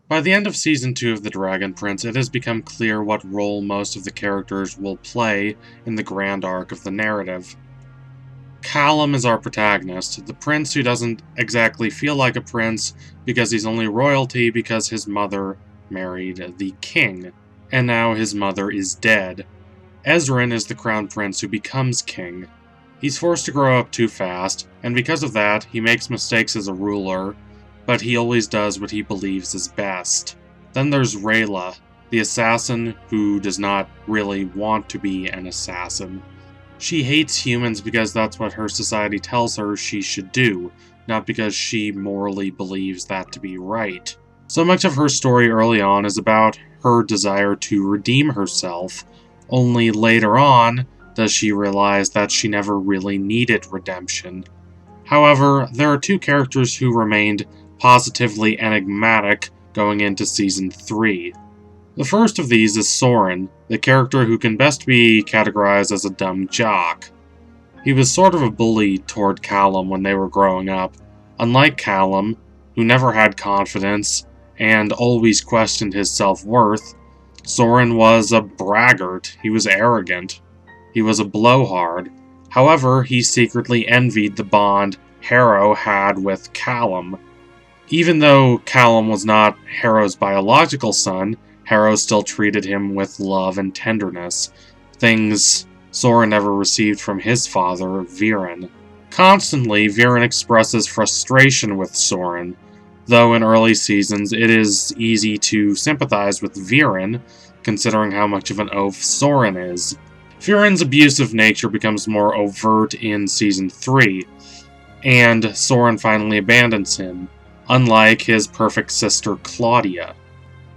By the end of Season 2 of The Dragon Prince, it has become clear what role most of the characters will play in the grand arc of the narrative. Callum is our protagonist, the prince who doesn't exactly feel like a prince because he's only royalty because his mother married the king, and now his mother is dead. Ezran is the crown prince who becomes king. He's forced to grow up too fast, and because of that, he makes mistakes as a ruler, but he always does what he believes is best. Then there's Rayla, the assassin who does not really want to be an assassin. She hates humans because that's what her society tells her she should do, not because she morally believes that to be right. So much of her story early on is about her desire to redeem herself, only later on does she realize that she never really needed redemption. However, there are two characters who remained positively enigmatic going into Season 3. The first of these is Sauron, the character who can best be categorized as a dumb jock. He was sort of a bully toward Callum when they were growing up. Unlike Callum, who never had confidence and always questioned his self-worth, Sauron was a braggart. He was arrogant. He was a blowhard. However, he secretly envied the bond Harrow had with Callum. Even though Callum was not Harrow's biological son, Harrow still treated him with love and tenderness, things Sauron never received from his father, Viren. Constantly, Viren expresses frustration with Sauron, though in early seasons it is easy to sympathize with Viren, considering how much of an oaf Sauron is. Viren's abusive nature becomes more overt in Season 3, and Sauron finally abandons him, unlike his perfect sister Claudia.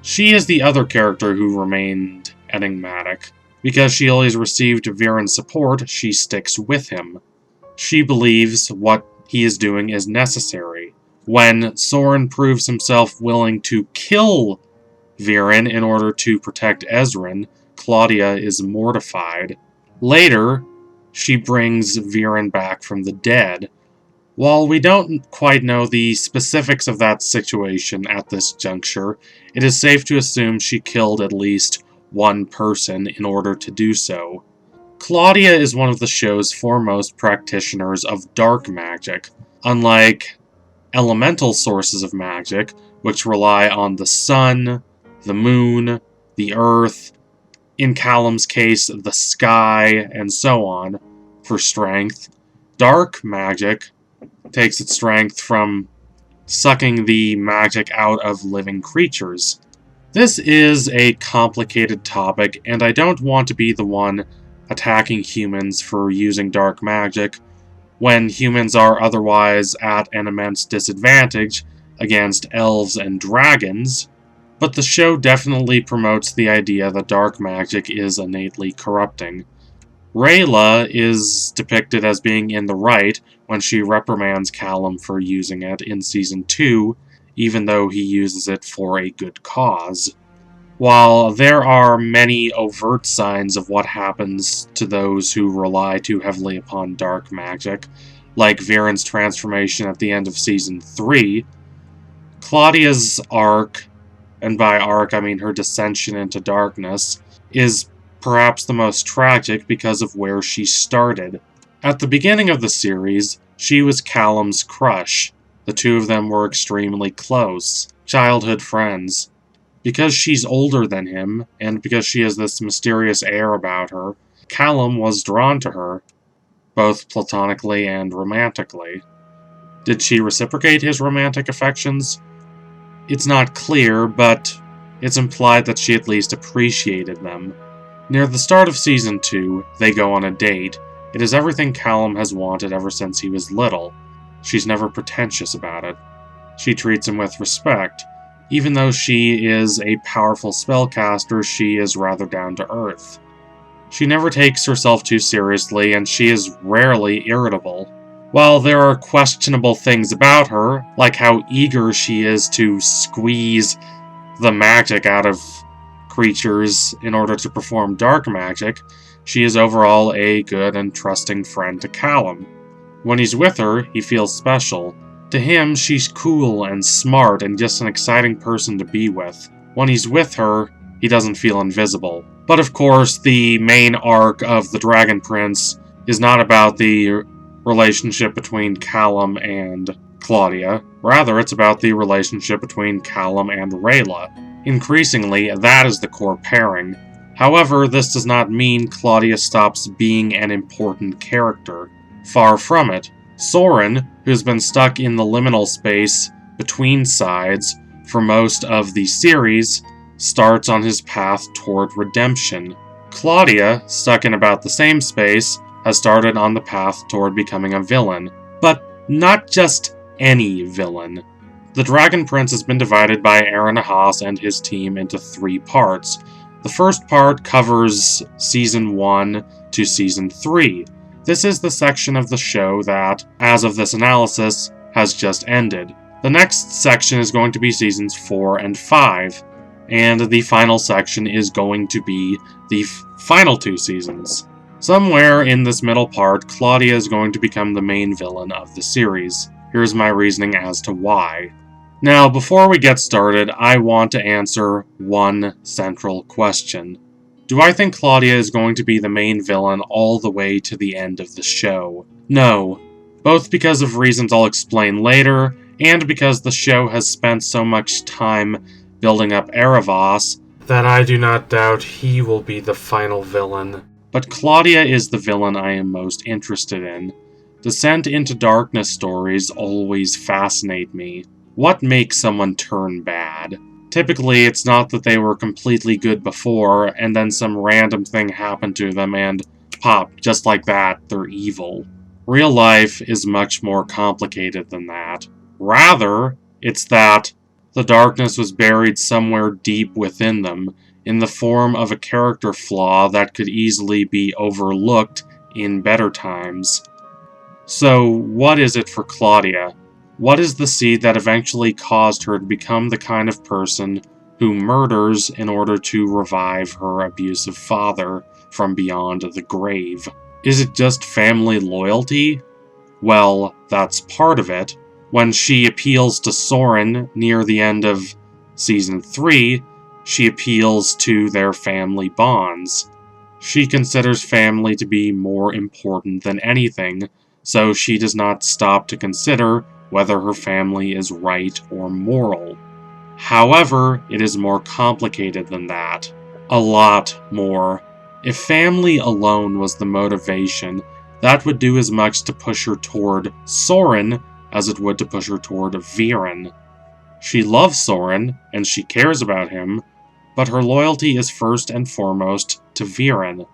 She is the other character who remained enigmatic. Because she always received Viren's support, she sticks with him. She believes what he is doing is necessary. When Sauron proves himself willing to kill Viren in order to protect Ezran, Claudia is mortified. Later, she brings Viren back from the dead. While we don't quite know the specifics of that situation at this juncture, it is safe to assume she killed at least one person in order to do so. Claudia is one of the show's foremost practitioners of dark magic. Unlike elemental sources of magic, which rely on the sun, the moon, the earth, in Callum's case, the sky, and so on, for strength, dark magic takes its strength from sucking the magic out of living creatures. This is a complicated topic, and I don't want to be the one attacking humans for using dark magic when humans are otherwise at an immense disadvantage against elves and dragons, but the show definitely promotes the idea that dark magic is innately corrupting. Rayla is depicted as being in the right when she reprimands Callum for using it in Season 2, even though he uses it for a good cause. While there are many overt signs of what happens to those who rely too heavily upon dark magic, like Viren's transformation at the end of Season 3, Claudia's arc, and by arc I mean her descension into darkness, is perhaps the most tragic because of where she started. At the beginning of the series, she was Callum's crush. The two of them were extremely close, childhood friends. Because she's older than him, and because she has this mysterious air about her, Callum was drawn to her, both platonically and romantically. Did she reciprocate his romantic affections? It's not clear, but it's implied that she at least appreciated them. Near the start of Season 2, they go on a date. It is everything Callum has wanted ever since he was little. She's never pretentious about it. She treats him with respect. Even though she is a powerful spellcaster, she is rather down to earth. She never takes herself too seriously, and she is rarely irritable. While there are questionable things about her, like how eager she is to squeeze the magic out of creatures in order to perform dark magic, she is overall a good and trusting friend to Callum. When he's with her, he feels special, To him, she's cool and smart and just an exciting person to be with. When he's with her, he doesn't feel invisible. But of course, the main arc of the Dragon Prince is not about the relationship between Callum and Claudia. Rather, it's about the relationship between Callum and Rayla. Increasingly, that is the core pairing. However, this does not mean Claudia stops being an important character. Far from it. Sauron, who's been stuck in the liminal space between sides for most of the series, starts on his path toward redemption. Claudia, stuck in about the same space, has started on the path toward becoming a villain. But not just any villain. The Dragon Prince has been divided by Aaron Haas and his team into 3 parts. The first part covers Season 1 to Season 3. This is the section of the show that, as of this analysis, has just ended. The next section is going to be Seasons 4 and 5, and the final section is going to be the final 2 seasons. Somewhere in this middle part, Claudia is going to become the main villain of the series. Here's my reasoning as to why. Now, before we get started, I want to answer one central question. Do I think Claudia is going to be the main villain all the way to the end of the show? No. Both because of reasons I'll explain later, and because the show has spent so much time building up Eryth that I do not doubt he will be the final villain. But Claudia is the villain I am most interested in. Descent into Darkness stories always fascinate me. What makes someone turn bad? Typically, it's not that they were completely good before, and then some random thing happened to them, and pop, just like that, they're evil. Real life is much more complicated than that. Rather, it's that the darkness was buried somewhere deep within them, in the form of a character flaw that could easily be overlooked in better times. So, what is it for Claudia? What is the seed that eventually caused her to become the kind of person who murders in order to revive her abusive father from beyond the grave? Is it just family loyalty? Well, that's part of it. When she appeals to Sauron near the end of Season 3, she appeals to their family bonds. She considers family to be more important than anything, so she does not stop to consider whether her family is right or moral. However, it is more complicated than that. A lot more. If family alone was the motivation, that would do as much to push her toward Sauron as it would to push her toward Viren. She loves Sauron, and she cares about him, but her loyalty is first and foremost to Viren.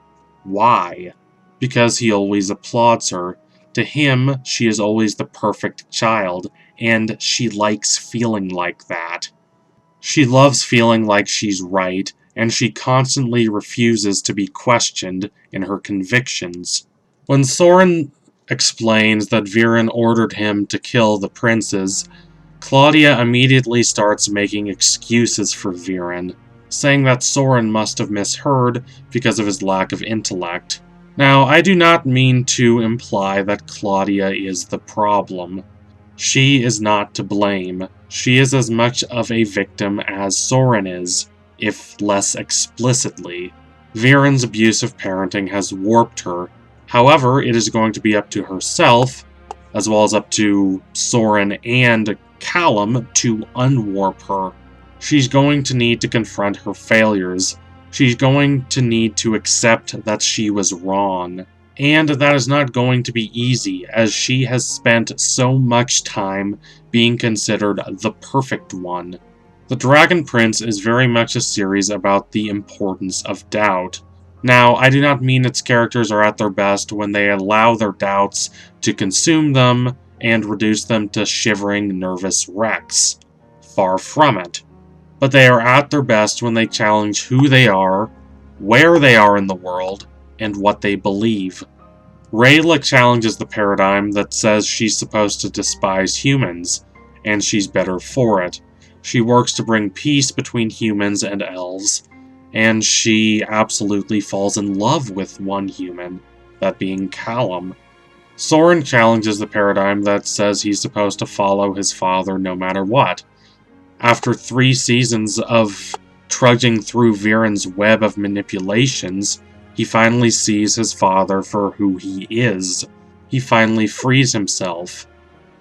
Why? Because he always applauds her. To him, she is always the perfect child, and she likes feeling like that. She loves feeling like she's right, and she constantly refuses to be questioned in her convictions. When Sauron explains that Viren ordered him to kill the princes, Claudia immediately starts making excuses for Viren, saying that Sauron must have misheard because of his lack of intellect. Now, I do not mean to imply that Claudia is the problem. She is not to blame. She is as much of a victim as Sauron is, if less explicitly. Viren's abusive parenting has warped her. However, it is going to be up to herself, as well as up to Sauron and Callum, to unwarp her. She's going to need to confront her failures. She's going to need to accept that she was wrong. And that is not going to be easy, as she has spent so much time being considered the perfect one. The Dragon Prince is very much a series about the importance of doubt. Now, I do not mean its characters are at their best when they allow their doubts to consume them and reduce them to shivering, nervous wrecks. Far from it. But they are at their best when they challenge who they are, where they are in the world, and what they believe. Rayla challenges the paradigm that says she's supposed to despise humans, and she's better for it. She works to bring peace between humans and elves, and she absolutely falls in love with one human, that being Callum. Sauron challenges the paradigm that says he's supposed to follow his father no matter what. After 3 seasons of trudging through Viren's web of manipulations, he finally sees his father for who he is. He finally frees himself.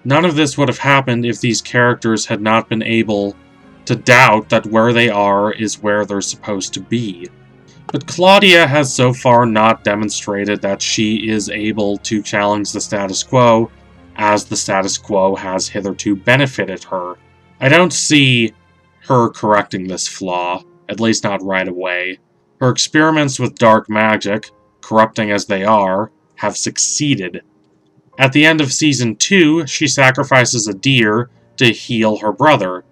None of this would have happened if these characters had not been able to doubt that where they are is where they're supposed to be. But Claudia has so far not demonstrated that she is able to challenge the status quo, as the status quo has hitherto benefited her. I don't see her correcting this flaw, at least not right away. Her experiments with dark magic, corrupting as they are, have succeeded. At the end of Season 2, she sacrifices a deer to heal her brother,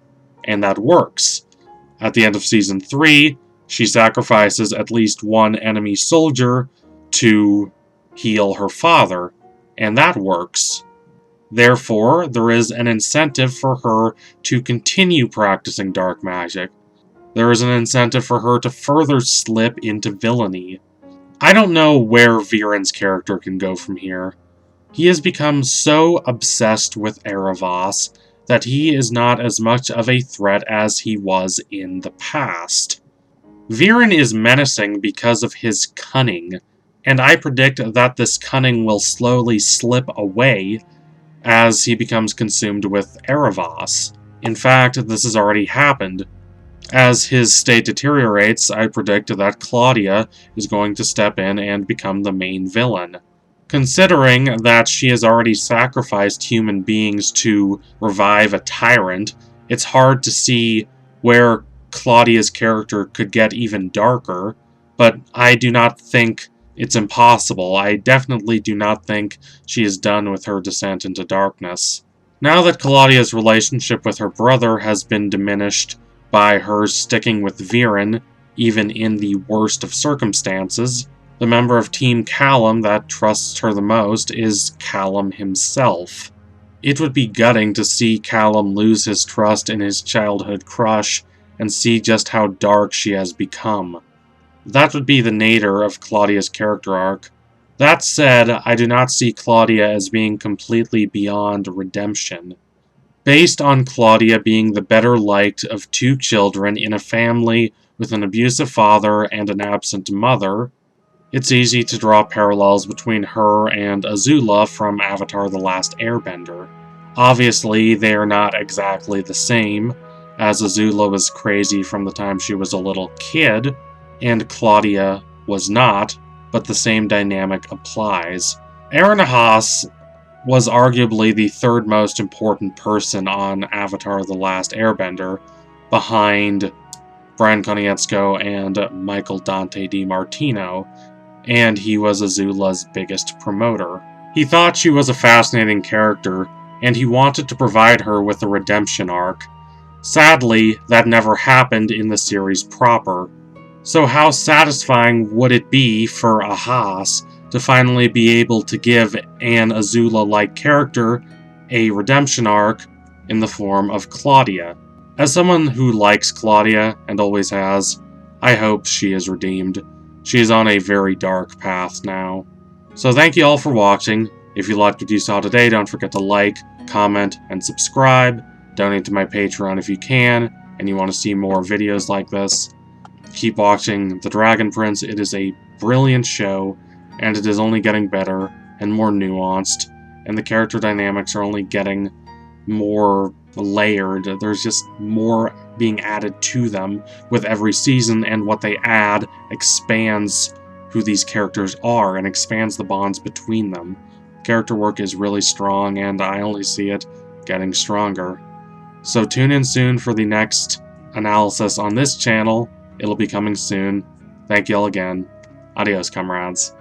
and that works. At the end of Season 3, she sacrifices at least one enemy soldier to heal her father, and that works. Therefore, there is an incentive for her to continue practicing dark magic. There is an incentive for her to further slip into villainy. I don't know where Viren's character can go from here. He has become so obsessed with Eryth that he is not as much of a threat as he was in the past. Viren is menacing because of his cunning, and I predict that this cunning will slowly slip away as he becomes consumed with Eryth. In fact, this has already happened. As his state deteriorates, I predict that Claudia is going to step in and become the main villain. Considering that she has already sacrificed human beings to revive a tyrant, it's hard to see where Claudia's character could get even darker, but I do not think it's impossible. I definitely do not think she is done with her descent into darkness. Now that Claudia's relationship with her brother has been diminished by her sticking with Viren, even in the worst of circumstances, the member of Team Callum that trusts her the most is Callum himself. It would be gutting to see Callum lose his trust in his childhood crush and see just how dark she has become. That would be the nadir of Claudia's character arc. That said, I do not see Claudia as being completely beyond redemption. Based on Claudia being the better liked of 2 children in a family with an abusive father and an absent mother, it's easy to draw parallels between her and Azula from Avatar: The Last Airbender. Obviously, they are not exactly the same, as Azula was crazy from the time she was a little kid, and Claudia was not, but the same dynamic applies. Eryth was arguably the 3rd most important person on Avatar: The Last Airbender, behind Bryan Konietzko and Michael Dante DiMartino, and he was Azula's biggest promoter. He thought she was a fascinating character, and he wanted to provide her with a redemption arc. Sadly, that never happened in the series proper. So how satisfying would it be for Ahas to finally be able to give an Azula-like character a redemption arc in the form of Claudia? As someone who likes Claudia, and always has, I hope she is redeemed. She is on a very dark path now. So thank you all for watching. If you liked what you saw today, don't forget to like, comment, and subscribe. Donate to my Patreon if you can, and you want to see more videos like this. Keep watching The Dragon Prince. It is a brilliant show, and it is only getting better and more nuanced, and the character dynamics are only getting more layered. There's just more being added to them with every season, and what they add expands who these characters are and expands the bonds between them. Character work is really strong, and I only see it getting stronger. So tune in soon for the next analysis on this channel. It'll be coming soon. Thank you all again. Adios, comrades.